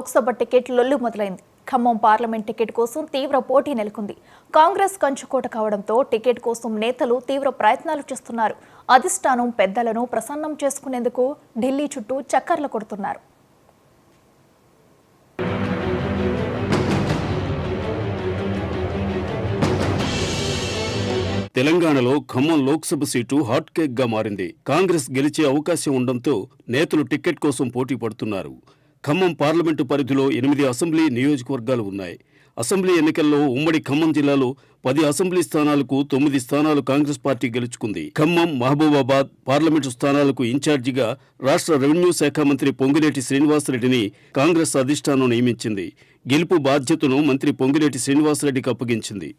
Lok Sabha ticket లొల్లు మొదలైంది. Khammam parliament ticket కోసం తీవ్ర పోటీ నెలకొంది. కాంగ్రెస్ కంచుకోట కావడంతో టికెట్ కోసం నేతలు తీవ్ర ప్రయత్నాలు చేస్తున్నారు. అధిష్టానం పెద్దలను ప్రసన్నం చేసుకునేందుకు ఢిల్లీ చుట్టూ చక్కర్లు కొడుతున్నారు. తెలంగాణలో Khammam Lok Sabha seat hot cake గా మారింది. కాంగ్రెస్ గెలిచే అవకాశం ఉండడంతో నేతలు టికెట్ కోసం పోటీ పడుతున్నారు. ఖమ్మం పార్లమెంటు పరిధిలో 8 అసెంబ్లీ నియోజకవర్గాలు ఉన్నాయి. అసెంబ్లీ ఎన్నికల్లో ఉమ్మడి ఖమ్మం జిల్లాలో 10 అసెంబ్లీ స్థానాలకు 9 స్థానాలు కాంగ్రెస్ పార్టీ గెలుచుకుంది. ఖమ్మం, మహబూబాబాద్ పార్లమెంటు స్థానాలకు ఇన్ఛార్జిగా రాష్ట్ర రెవెన్యూ శాఖ మంత్రి పొంగిలేటి శ్రీనివాసరెడ్డిని కాంగ్రెస్ అధిష్టానం నియమించింది. గెలుపు బాధ్యతను మంత్రి పొంగిలేటి శ్రీనివాసరెడ్డికి అప్పగించింది.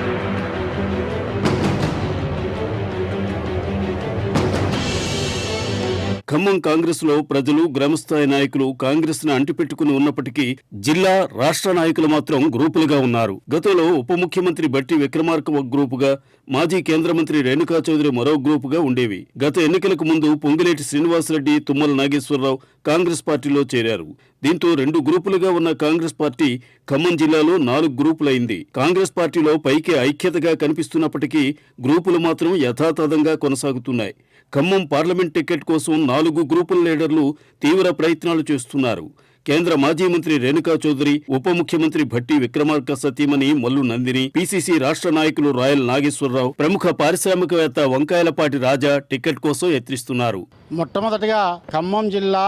ఖమ్మం కాంగ్రెస్ లో ప్రజలు, గ్రామస్థాయి నాయకులు కాంగ్రెస్ ను అంటిపెట్టుకుని ఉన్నప్పటికీ జిల్లా, రాష్ట్ర నాయకులు మాత్రం గ్రూపులుగా ఉన్నారు. గతంలో ఉప ముఖ్యమంత్రి బట్టి విక్రమార్క ఒక గ్రూపుగా, మాజీ కేంద్ర మంత్రి రేణుకా చౌదరి మరో గ్రూపుగా ఉండేవి. గత ఎన్నికలకు ముందు పొంగిలేటి శ్రీనివాసరెడ్డి, తుమ్మల నాగేశ్వరరావు కాంగ్రెస్ పార్టీలో చేరారు. దీంతో 2 గ్రూపులుగా ఉన్న కాంగ్రెస్ పార్టీ ఖమ్మం జిల్లాలో 4 గ్రూపులైంది. కాంగ్రెస్ పార్టీలో పైకి ఐక్యతగా కనిపిస్తున్నప్పటికీ గ్రూపులు మాత్రం యథాతథంగా కొనసాగుతున్నాయి. ఖమ్మం పార్లమెంట్ టికెట్ కోసం 4 గ్రూపుల లీడర్లు తీవ్ర ప్రయత్నాలు చేస్తున్నారు. కేంద్ర మాజీ మంత్రి రేణుకా చౌదరి, ఉప ముఖ్యమంత్రి భట్టి విక్రమార్క సతీమణి మల్లు నందిని, పీసీసీ రాష్ట్ర నాయకులు రాయల్ నాగేశ్వరరావు, ప్రముఖ పారిశ్రామికవేత్త వంకాయలపాటి రాజా టికెట్ కోసం యత్నిస్తున్నారు. మొట్టమొదటిగా ఖమ్మం జిల్లా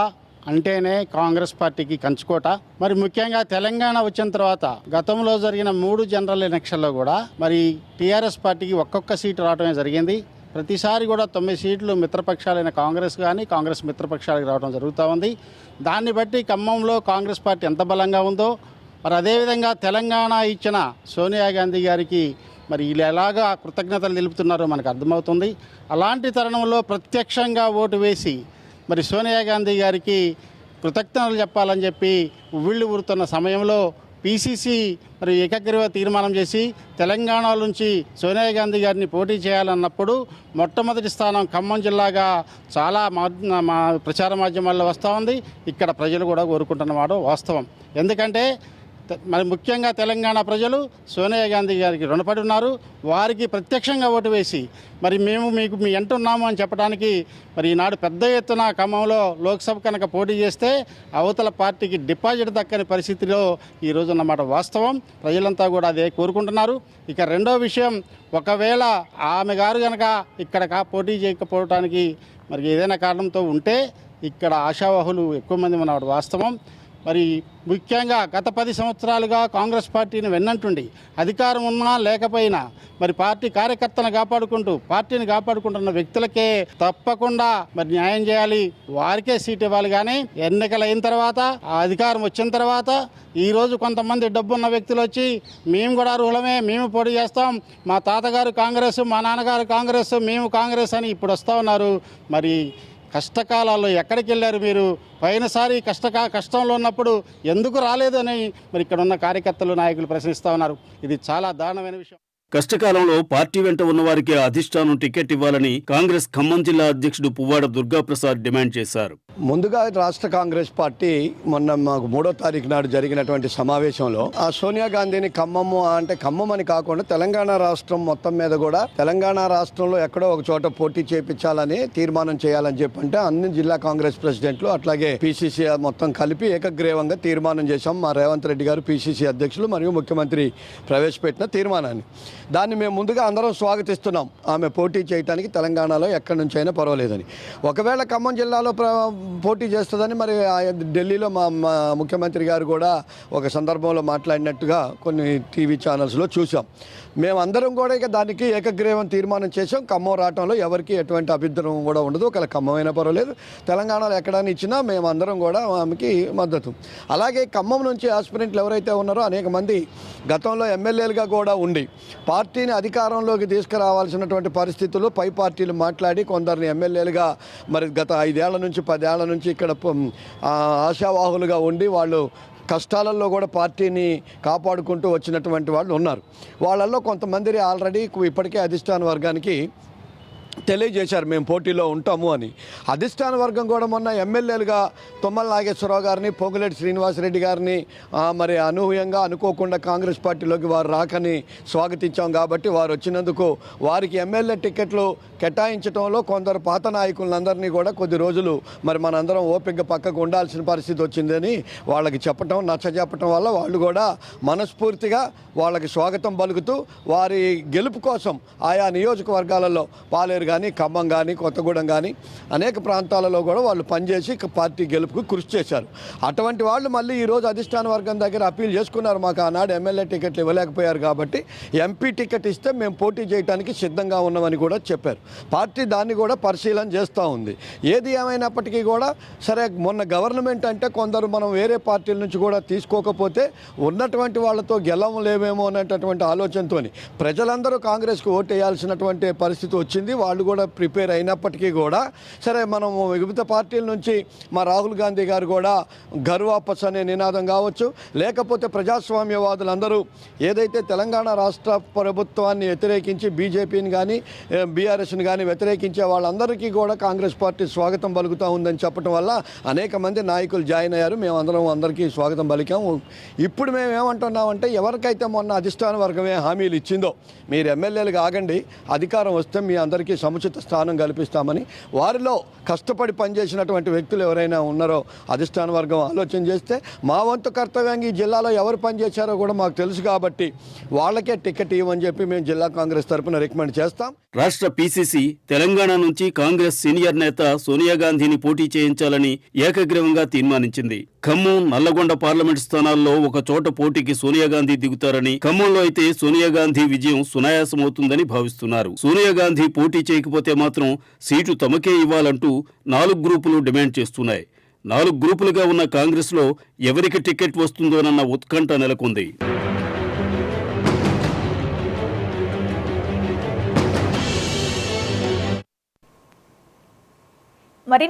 అంటేనే కాంగ్రెస్ పార్టీకి కంచుకోట. మరి ముఖ్యంగా తెలంగాణ వచ్చిన తర్వాత గతంలో జరిగిన 3 జనరల్ ఎలక్షన్లో కూడా మరి టీఆర్ఎస్ పార్టీకి ఒక్కొక్క సీటు రావడమే జరిగింది. ప్రతిసారి కూడా 9 సీట్లు మిత్రపక్షాలైన కాంగ్రెస్ కానీ కాంగ్రెస్ మిత్రపక్షాలకు రావడం జరుగుతూ ఉంది. దాన్ని బట్టి ఖమ్మంలో కాంగ్రెస్ పార్టీ ఎంత బలంగా ఉందో, మరి అదేవిధంగా తెలంగాణ ఇచ్చిన సోనియా గాంధీ గారికి మరి వీళ్ళు ఎలాగా కృతజ్ఞతలు తెలుపుతున్నారో మనకు అర్థమవుతుంది. అలాంటి తరుణంలో ప్రత్యక్షంగా ఓటు వేసి మరి సోనియా గాంధీ గారికి కృతజ్ఞతలు చెప్పాలని చెప్పి ఉవ్విళ్ళు ఊరుతున్న సమయంలో పీసీసీ మరి ఏకగ్రీవ తీర్మానం చేసి తెలంగాణ నుంచి సోనియా గాంధీ గారిని పోటీ చేయాలన్నప్పుడు మొట్టమొదటి స్థానం ఖమ్మం జిల్లాగా చాలా ప్రచార మాధ్యమాల్లో వస్తూ ఉంది. ఇక్కడ ప్రజలు కూడా కోరుకుంటున్నమాట వాస్తవం. ఎందుకంటే మరి ముఖ్యంగా తెలంగాణ ప్రజలు సోనియా గాంధీ గారికి రుణపడి ఉన్నారు. వారికి ప్రత్యక్షంగా ఓటు వేసి మరి మేము మీకు మీ ఎంటున్నాము అని చెప్పడానికి మరి ఈనాడు పెద్ద ఎత్తున ఖమ్మంలో లోక్సభ కనుక పోటీ చేస్తే అవతల పార్టీకి డిపాజిట్ దక్కని పరిస్థితిలో ఈరోజు అన్నమాట వాస్తవం. ప్రజలంతా కూడా అదే కోరుకుంటున్నారు. ఇక రెండో విషయం, ఒకవేళ ఆమె గారు కనుక ఇక్కడ పోటీ చేయకపోవడానికి మరి ఏదైనా కారణంతో ఉంటే ఇక్కడ ఆశావాహులు ఎక్కువ మంది ఉన్నవాడు వాస్తవం. మరి ముఖ్యంగా గత 10 సంవత్సరాలుగా కాంగ్రెస్ పార్టీని వెన్నంటుండి అధికారం ఉన్నా లేకపోయినా మరి పార్టీ కార్యకర్తను కాపాడుకుంటూ పార్టీని కాపాడుకుంటున్న వ్యక్తులకే తప్పకుండా మరి న్యాయం చేయాలి, వారికే సీట్ ఇవ్వాలి. కానీ ఎన్నికలు అయిన తర్వాత ఆ అధికారం వచ్చిన తర్వాత ఈరోజు కొంతమంది డబ్బున్న వ్యక్తులు వచ్చి మేము కూడా అర్హులమే, మేము పోటీ చేస్తాం, మా తాతగారు కాంగ్రెస్, మా నాన్నగారు కాంగ్రెస్, మేము కాంగ్రెస్ అని ఇప్పుడు వస్తూ ఉన్నారు. మరి కష్టకాలాల్లో ఎక్కడికి వెళ్ళారు మీరు? పోయినసారి కష్టంలో ఉన్నప్పుడు ఎందుకు రాలేదు అని మరి ఇక్కడ ఉన్న కార్యకర్తలు, నాయకులు ప్రశ్నిస్తూ ఉన్నారు. ఇది చాలా దారుణమైన విషయం. కష్టకాలంలో పార్టీ వెంట ఉన్నవారికి అధిష్టానం టికెట్ ఇవ్వాలని కాంగ్రెస్ ఖమ్మం జిల్లా అధ్యక్షుడు పువ్వాడ దుర్గాప్రసాద్ డిమాండ్ చేశారు. ముందుగా రాష్ట్ర కాంగ్రెస్ పార్టీ మొన్న మాకు 3వ తారీఖు నాడు జరిగినటువంటి సమావేశంలో ఆ సోనియా గాంధీని ఖమ్మము అంటే ఖమ్మం అని కాకుండా తెలంగాణ రాష్ట్రం మొత్తం మీద కూడా తెలంగాణ రాష్ట్రంలో ఎక్కడో ఒక చోట పోటీ చేయించాలని తీర్మానం చేయాలని చెప్పంటే అన్ని జిల్లా కాంగ్రెస్ ప్రెసిడెంట్లు అట్లాగే పీసీసీ మొత్తం కలిపి ఏకగ్రీవంగా తీర్మానం చేశాం. మా రేవంత్ రెడ్డి గారు పీసీసీ అధ్యక్షులు మరియు ముఖ్యమంత్రి ప్రవేశపెట్టిన తీర్మానాన్ని దాన్ని మేము ముందుగా అందరం స్వాగతిస్తున్నాం. ఆమె పోటీ చేయడానికి తెలంగాణలో ఎక్కడి నుంచి అయినా పర్వాలేదని. ఒకవేళ ఖమ్మం జిల్లాలో పోటీ చేస్తుందని మరి ఢిల్లీలో మా ముఖ్యమంత్రి గారు కూడా ఒక సందర్భంలో మాట్లాడినట్టుగా కొన్ని టీవీ ఛానల్స్లో చూసాం. మేమందరం కూడా ఇక దానికి ఏకగ్రీవం తీర్మానం చేసాం. ఖమ్మం రావటంలో ఎవరికి ఎటువంటి అభ్యంతరం కూడా ఉండదు. ఒకవేళ ఖమ్మం అయినా పర్వాలేదు, తెలంగాణలో ఎక్కడైనా ఇచ్చినా మేమందరం కూడా ఆమెకి మద్దతు. అలాగే ఖమ్మం నుంచి ఆస్పిరెంట్లు ఎవరైతే ఉన్నారో అనేక మంది గతంలో ఎమ్మెల్యేలుగా కూడా ఉండి పార్టీని అధికారంలోకి తీసుకురావాల్సినటువంటి పరిస్థితుల్లో పై పార్టీలు మాట్లాడి కొందరిని ఎమ్మెల్యేలుగా మరి గత 5 ఏళ్ల నుంచి 10 ఏళ్ల నుంచి ఇక్కడ ఆశావాహులుగా ఉండి వాళ్ళు కష్టాలలో కూడా పార్టీని కాపాడుకుంటూ వచ్చినటువంటి వాళ్ళు ఉన్నారు. వాళ్ళల్లో కొంతమంది ఆల్రెడీ ఇప్పటికే అధిష్టాన వర్గానికి తెలియజేశారు మేము పోటీలో ఉంటాము అని. అధిష్టాన వర్గం కూడా మొన్న ఎమ్మెల్యేలుగా తుమ్మల నాగేశ్వరరావు గారిని, పొంగులేటి శ్రీనివాసరెడ్డి గారిని మరి అనూహ్యంగా అనుకోకుండా కాంగ్రెస్ పార్టీలోకి వారు రాకని స్వాగతించాం. కాబట్టి వారు వచ్చినందుకు వారికి ఎమ్మెల్యే టికెట్లు కేటాయించడంలో కొందరు పాత నాయకులందరినీ కూడా కొద్ది రోజులు మరి మనందరం ఓపికగా పక్కకు ఉండాల్సిన పరిస్థితి వచ్చిందని వాళ్ళకి చెప్పటం, నచ్చజెప్పటం వల్ల వాళ్ళు కూడా మనస్ఫూర్తిగా వాళ్ళకి స్వాగతం పలుకుతూ వారి గెలుపు కోసం ఆయా నియోజకవర్గాలలో పాలేరు కానీ, ఖమ్మం కానీ, కొత్తగూడెం కానీ అనేక ప్రాంతాలలో కూడా వాళ్ళు పనిచేసి పార్టీ గెలుపుకు కృషి చేశారు. అటువంటి వాళ్ళు మళ్ళీ ఈరోజు అధిష్టాన వర్గం దగ్గర అప్పీల్ చేసుకున్నారు. మాకు ఆనాడు ఎమ్మెల్యే టికెట్లు ఇవ్వలేకపోయారు కాబట్టి ఎంపీ టికెట్ ఇస్తే మేము పోటీ చేయడానికి సిద్ధంగా ఉన్నామని కూడా చెప్పారు. పార్టీ దాన్ని కూడా పరిశీలన చేస్తూ ఉంది. ఏది ఏమైనప్పటికీ కూడా సరే, మొన్న గవర్నమెంట్ అంటే కొందరు మనం వేరే పార్టీల నుంచి కూడా తీసుకోకపోతే ఉన్నటువంటి వాళ్ళతో గెలవలేమేమో అనేటటువంటి ఆలోచనతో ప్రజలందరూ కాంగ్రెస్కి ఓటు వేయాల్సినటువంటి పరిస్థితి వచ్చింది. వాళ్ళు కూడా ప్రిపేర్ అయినప్పటికీ కూడా సరే, మనం వివిధ పార్టీల నుంచి మా రాహుల్ గాంధీ గారు కూడా ఘర్ వాపస్ అనే నినాదం కావచ్చు, లేకపోతే ప్రజాస్వామ్యవాదులందరూ ఏదైతే తెలంగాణ రాష్ట్ర ప్రభుత్వాన్ని వ్యతిరేకించి బీజేపీని కానీ బీఆర్ఎస్ని కానీ వ్యతిరేకించే వాళ్ళందరికీ కూడా కాంగ్రెస్ పార్టీ స్వాగతం పలుకుతూ ఉందని చెప్పడం వల్ల అనేక మంది నాయకులు జాయిన్ అయ్యారు. మేమందరం అందరికీ స్వాగతం పలికాము. ఇప్పుడు మేము ఏమంటున్నామంటే, ఎవరికైతే మొన్న అధిష్టాన వర్గమే హామీలు ఇచ్చిందో మీరు ఎమ్మెల్యేలుగా ఆగండి, అధికారం వస్తే మీ అందరికీ సముచిత స్థానం కల్పిస్తామని, వారిలో కష్టపడి పనిచేసినటువంటి వ్యక్తులు ఎవరైనా ఉన్నారో అధిష్టాన వర్గం ఆలోచన చేస్తే మా వంతు కర్తవ్యంగా ఈ జిల్లాలో ఎవరు పనిచేశారో కూడా మాకు తెలుసు కాబట్టి వాళ్ళకే టికెట్ ఇవ్వమని చెప్పి మేము జిల్లా కాంగ్రెస్ తరఫున రికమెండ్ చేస్తాం. రాష్ట్ర పీసీసీ తెలంగాణ నుంచి కాంగ్రెస్ సీనియర్ నేత సోనియా గాంధీని పోటీ చేయించాలని ఏకగ్రీవంగా తీర్మానించింది. ఖమ్మం, నల్లగొండ పార్లమెంట్ స్థానాల్లో ఒక చోట పోటీకి సోనియా గాంధీ దిగుతారని, ఖమ్మంలో అయితే సోనియా గాంధీ విజయం సునాయాసమవుతుందని భావిస్తున్నారు. సోనియా గాంధీ పోటీ చేయకపోతే మాత్రం సీటు తమకే ఇవ్వాలంటూ 4 గ్రూపులు డిమాండ్ చేస్తున్నాయి. 4 గ్రూపులుగా ఉన్న కాంగ్రెస్లో ఎవరికి టికెట్ వస్తుందోనన్న ఉత్కంఠ నెలకొంది. మరి